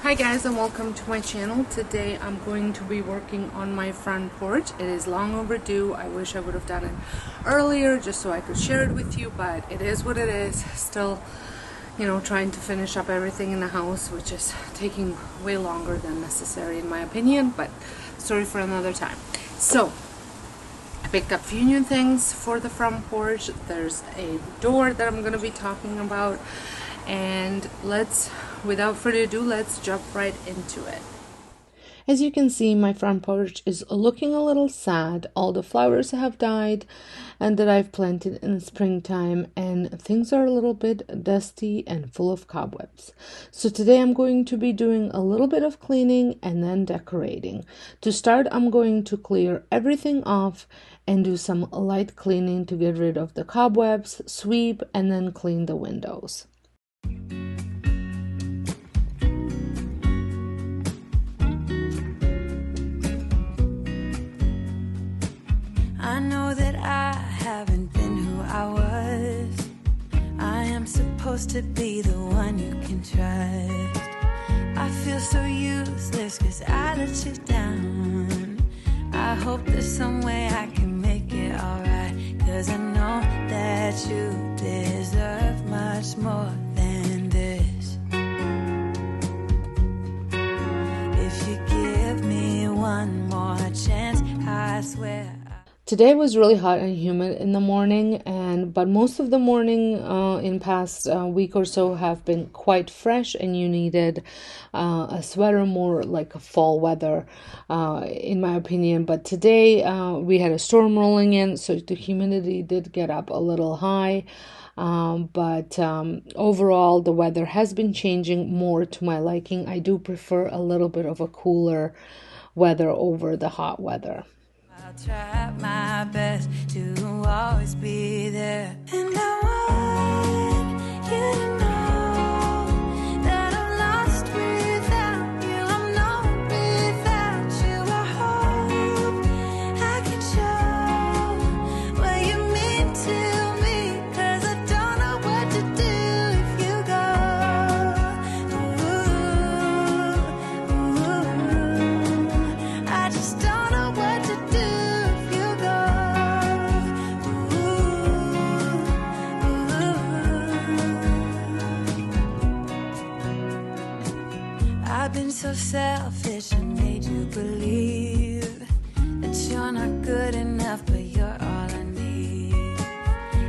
Hi guys, and welcome to my channel. Today I'm going to be working on my front porch. It is long overdue. I wish I would have done it earlier just so I could share it with you, but it is what it is. Still, trying to finish up everything in the house, which is taking way longer than necessary in my opinion, but story for another time. So I picked up a few new things for the front porch. There's a door that I'm going to be talking about, and without further ado, let's jump right into it. As you can see, my front porch is looking a little sad. All the flowers have died and that I've planted in springtime, and things are a little bit dusty and full of cobwebs. So today I'm going to be doing a little bit of cleaning and then decorating. To start, I'm going to clear everything off and do some light cleaning to get rid of the cobwebs, sweep, and then clean the windows. I know that I haven't been who I was. I am supposed to be the one you can trust. I feel so useless 'cause I let you down. I hope there's some way I can make it alright, 'cause I know that you deserve much more than this. If you give me one more chance, I swear. Today was really hot and humid in the morning, but most of the morning in past week or so have been quite fresh, and you needed a sweater, more like a fall weather in my opinion. But today we had a storm rolling in, so the humidity did get up a little high. But overall the weather has been changing more to my liking. I do prefer a little bit of a cooler weather over the hot weather. I'll try my best to always be there, and I want you to know that I'm lost without you. I'm not without you. I hope I can show what you mean to me, 'cause I don't know what to do if you go. Ooh, I just don't know what to do. I've been so selfish and made you believe that you're not good enough, but you're all I need.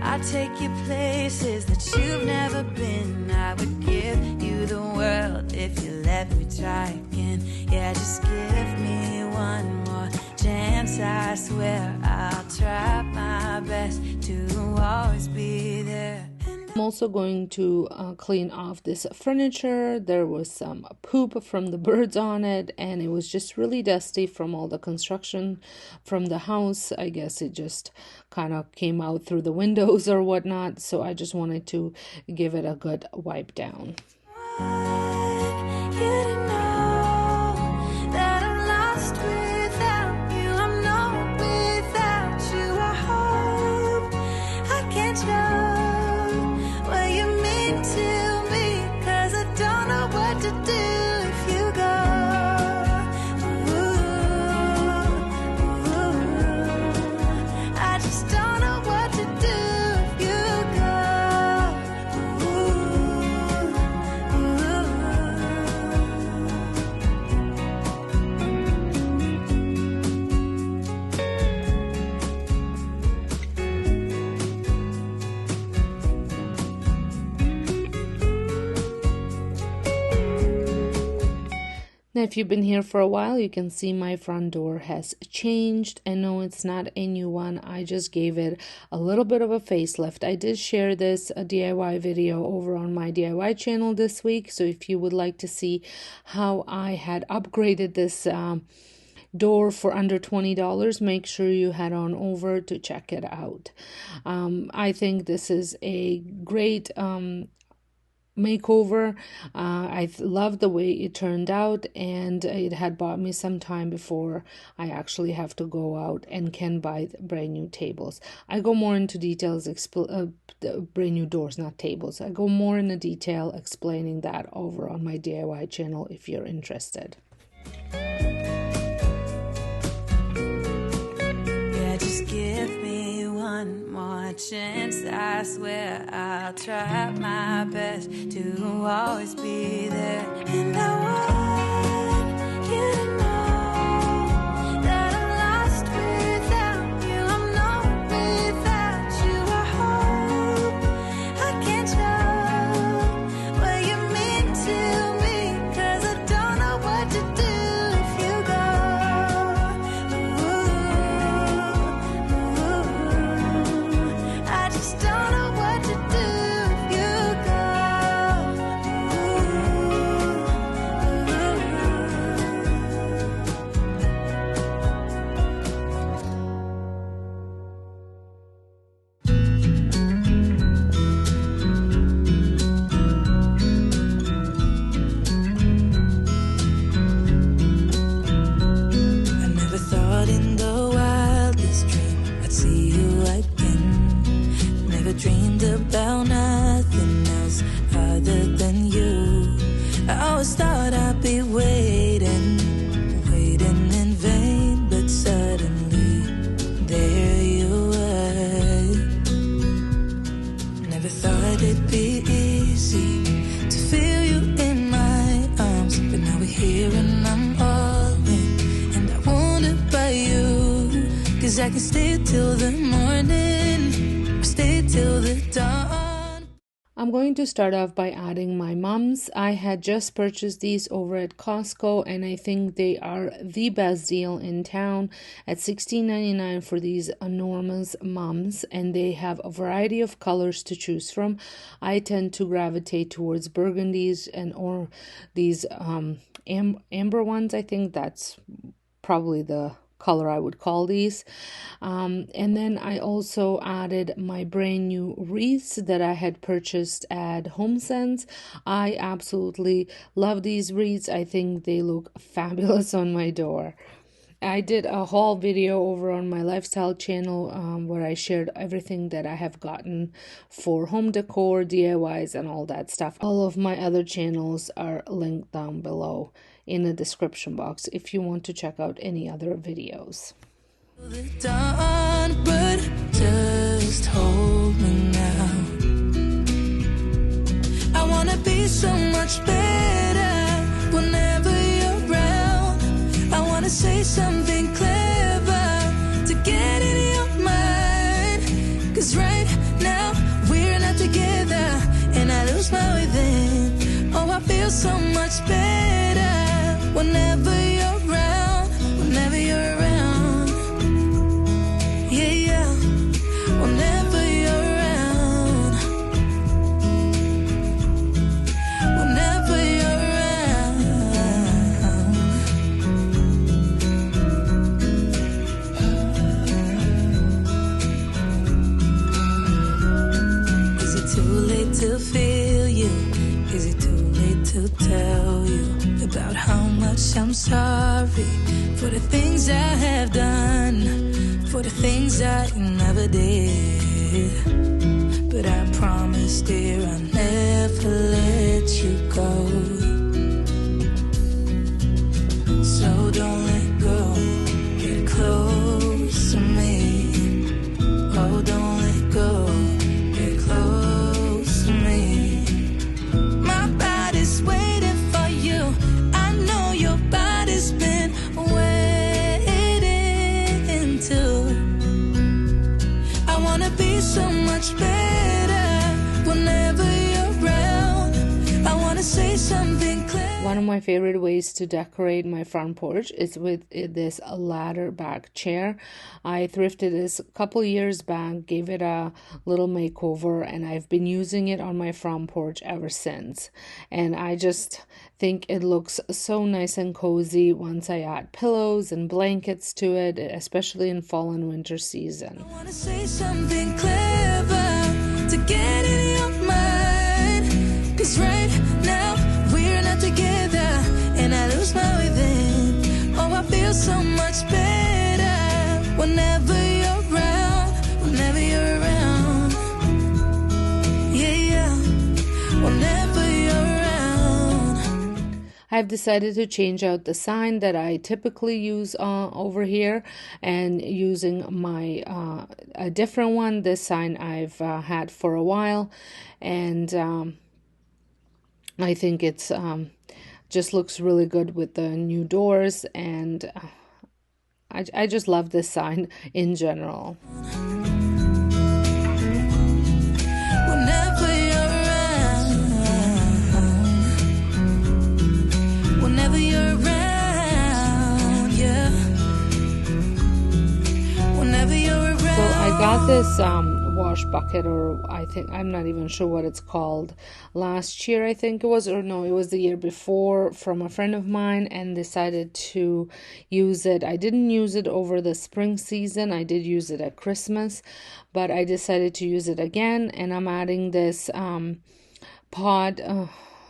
I take you places that you've never been. I would give you the world if you let me try again. Yeah, just give me one more chance. I swear I'll try my best to always be there. I'm also going to clean off this furniture. There was some poop from the birds on it, and it was just really dusty from all the construction from the house. I guess it just kind of came out through the windows or whatnot, so I just wanted to give it a good wipe down. Now, if you've been here for a while, you can see my front door has changed. And no, it's not a new one. I just gave it a little bit of a facelift. I did share this DIY video over on my DIY channel this week. So if you would like to see how I had upgraded this door for under $20, make sure you head on over to check it out. I think this is a great makeover. I love the way it turned out, and it had bought me some time before I actually have to go out and can buy brand new tables. I go more into details, brand new doors, not tables. I go more into detail explaining that over on my DIY channel if you're interested. Yeah, just give me one more chance. I swear I'll try my best to always be there. And I want you to know that I'm lost without you. I'm not without you. I hope I can show what you mean to me, 'cause I don't know what to do if you go. I just don't know what to do if you go. I never thought in the wildest dream I'd see you again. Never dreamed about nothing else other than you. I always thought I'd be waiting in vain, but suddenly there you were. Never thought it'd be easy to feel you in my arms, but now we're here and I'm all in, and I wonder about you, 'cause I can stay till the morning, or stay till the dawn. I'm going to start off by adding my mums. I had just purchased these over at Costco, and I think they are the best deal in town at $16.99 for these enormous mums, and they have a variety of colors to choose from. I tend to gravitate towards burgundies or these amber ones. I think that's probably the color I would call these. And then I also added my brand new wreaths that I had purchased at Home Sense. I absolutely love these wreaths. I think they look fabulous on my door. I did a haul video over on my lifestyle channel where I shared everything that I have gotten for home decor, DIYs, and all that stuff. All of my other channels are linked down below in the description box if you want to check out any other videos. The dawn, but just hold me now. I wanna be so much better whenever you're around. I wanna say something clever to get in your mind, 'cause right now we're not together and I lose my way then. Oh, I feel so much better whenever you're around, whenever you're around. Yeah, yeah, whenever you're around, whenever you're around. Is it too late to feel you? Is it too late to tell you about how much I'm sorry for the things I have done, for the things I never did? But I promise, dear, I'll never let you go. So don't let go, get close to me. Oh, don't let go, get close to me. My body's waiting for you. I know your body's been waiting too. I wanna be so much better whenever you're around. I wanna say something clear. One of my favorite ways to decorate my front porch is with this ladder back chair. I thrifted this a couple years back, gave it a little makeover, and I've been using it on my front porch ever since. And I just think it looks so nice and cozy once I add pillows and blankets to it, especially in fall and winter season. I wanna say something clever to get in your mind, 'cause right I've decided to change out the sign that I typically use over here and using my a different one. This sign I've had for a while, and I think it's just looks really good with the new doors, and I just love this sign in general. I got this wash bucket, or I'm not even sure what it's called, last year I think it was, or no, it was the year before, from a friend of mine, and decided to use it. I didn't use it over the spring season. I did use it at Christmas, but I decided to use it again, and I'm adding this pot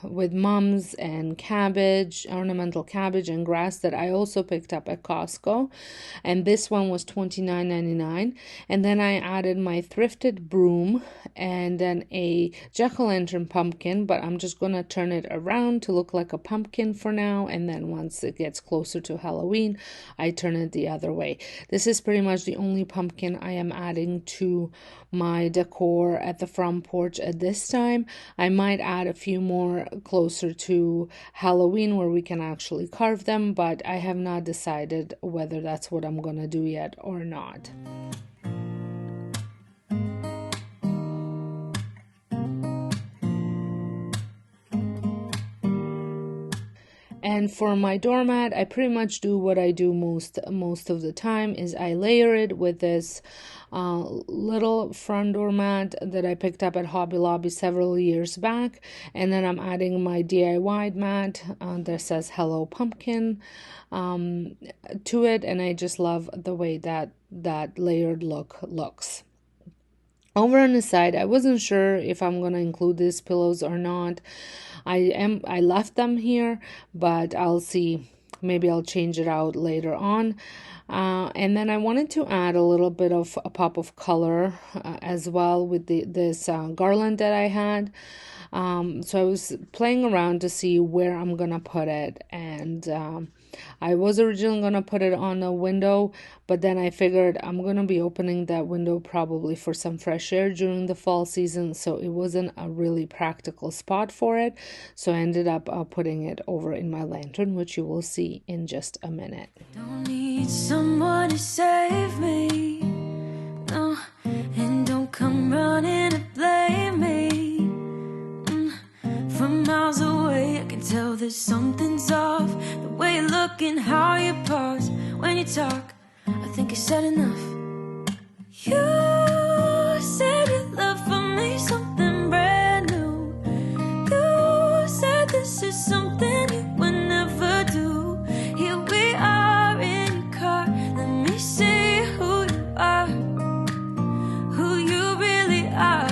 with mums and cabbage, ornamental cabbage and grass that I also picked up at Costco, and this one was $29.99. And then I added my thrifted broom and then a jack-o'-lantern pumpkin, but I'm just gonna turn it around to look like a pumpkin for now, and then once it gets closer to Halloween I turn it the other way. This is pretty much the only pumpkin I am adding to my decor at the front porch at this time. I might add a few more closer to Halloween where we can actually carve them, but I have not decided whether that's what I'm gonna do yet or not. And for my doormat, I pretty much do what I do most of the time, is I layer it with this little front doormat that I picked up at Hobby Lobby several years back, and then I'm adding my DIY mat that says Hello Pumpkin to it, and I just love the way that layered look looks. Over on the side, I wasn't sure if I'm gonna include these pillows or not. I left them here, but I'll see. Maybe I'll change it out later on. And then I wanted to add a little bit of a pop of color as well with this garland that I had. So I was playing around to see where I'm gonna put it, and I was originally gonna put it on a window, but then I figured I'm gonna be opening that window probably for some fresh air during the fall season, so it wasn't a really practical spot for it. So I ended up putting it over in my lantern, which you will see in just a minute. Don't need someone to save me, no, and don't come running to blame me. From miles away I can tell that something's off. The way you look and how you pause when you talk, I think I said enough. You said your love for me something brand new. You said this is something you would never do. Here we are in your car, let me see who you are, who you really are.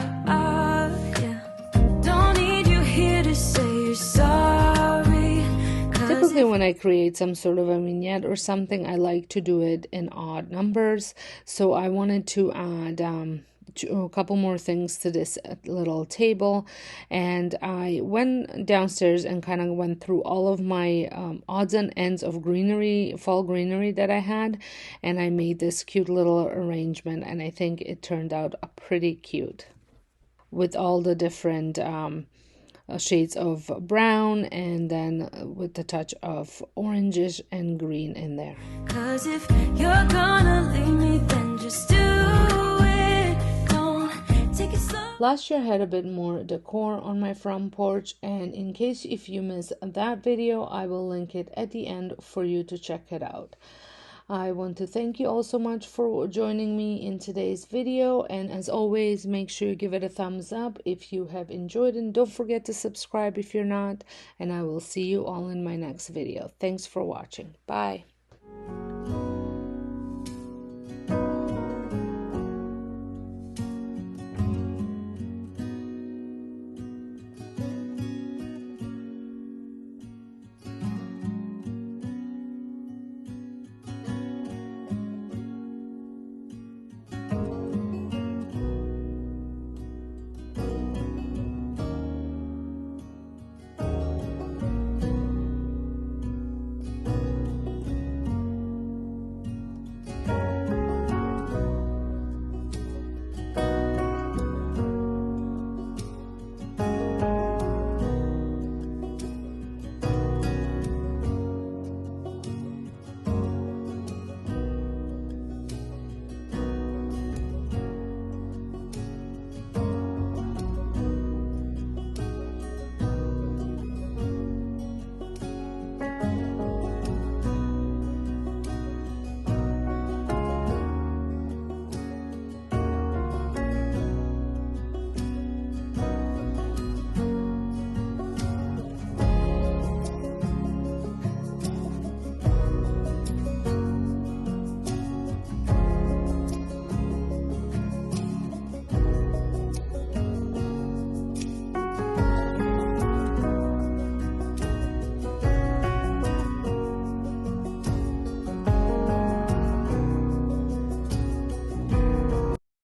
Typically when I create some sort of a vignette or something, I like to do it in odd numbers. So I wanted to add a couple more things to this little table, and I went downstairs and kind of went through all of my odds and ends of greenery, fall greenery that I had, and I made this cute little arrangement, and I think it turned out pretty cute with all the different shades of brown, and then with the touch of orangish and green in there. 'Cause if you're gonna leave me, then just do it. Don't take it slow. Last year I had a bit more decor on my front porch, and in case if you missed that video, I will link it at the end for you to check it out. I want to thank you all so much for joining me in today's video, and as always, make sure you give it a thumbs up if you have enjoyed, and don't forget to subscribe if you're not, and I will see you all in my next video. Thanks for watching. Bye.